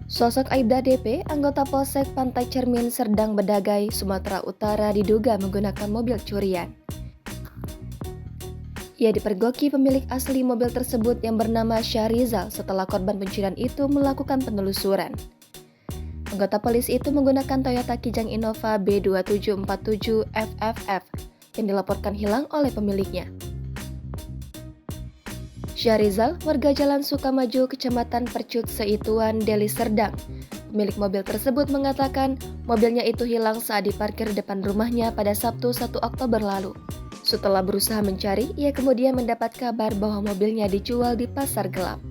Sosok Aibda DP, anggota Polsek Pantai Cermin, Serdang Bedagai, Sumatera Utara diduga menggunakan mobil curian. Ia dipergoki pemilik asli mobil tersebut yang bernama Syahrizal setelah korban pencurian itu melakukan penelusuran. Anggota polisi itu menggunakan Toyota Kijang Innova B2747 FFF yang dilaporkan hilang oleh pemiliknya. Syahrizal, warga Jalan Sukamaju, Kecamatan Percut Seituan, Deli Serdang. Pemilik mobil tersebut mengatakan mobilnya itu hilang saat diparkir depan rumahnya pada Sabtu 1 Oktober lalu. Setelah berusaha mencari, ia kemudian mendapat kabar bahwa mobilnya dijual di pasar gelap.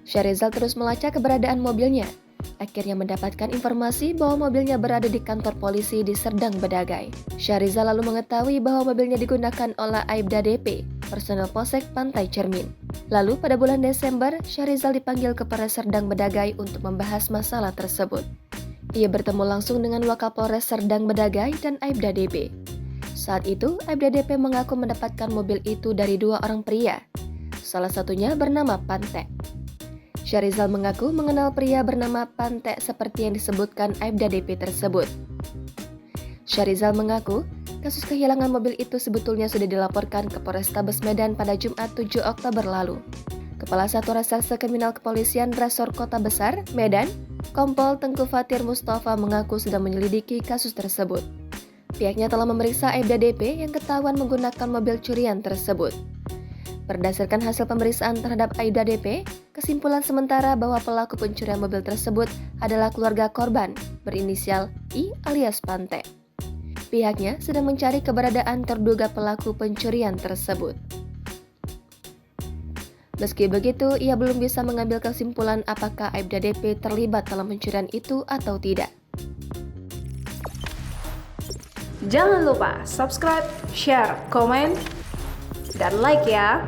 Syahrizal terus melacak keberadaan mobilnya. Akhirnya mendapatkan informasi bahwa mobilnya berada di kantor polisi di Serdang Bedagai. Syahrizal lalu mengetahui bahwa mobilnya digunakan oleh Aibda DP, personel Polsek Pantai Cermin. Lalu pada bulan Desember, Syahrizal dipanggil ke Polres Serdang Bedagai untuk membahas masalah tersebut. Ia bertemu langsung dengan Wakapolres Serdang Bedagai dan Aibda DP. Saat itu, Aibda DP mengaku mendapatkan mobil itu dari 2 orang pria. Salah satunya bernama Pante. Syahrizal mengaku mengenal pria bernama Pante seperti yang disebutkan Aibda DP tersebut. Syahrizal mengaku kasus kehilangan mobil itu sebetulnya sudah dilaporkan ke Polrestabes Medan pada Jumat 7 Oktober lalu. Kepala Satu Reserse Kriminal Kepolisian Resor Kota Besar, Medan, Kompol Tengku Fatir Mustafa mengaku sedang menyelidiki kasus tersebut. Pihaknya telah memeriksa Aibda DP yang ketahuan menggunakan mobil curian tersebut. Berdasarkan hasil pemeriksaan terhadap Aibda DP, kesimpulan sementara bahwa pelaku pencurian mobil tersebut adalah keluarga korban berinisial I alias Pante. Pihaknya sedang mencari keberadaan terduga pelaku pencurian tersebut. Meski begitu, ia belum bisa mengambil kesimpulan apakah Aibda DP terlibat dalam pencurian itu atau tidak. Jangan lupa subscribe, share, komen, dan like ya!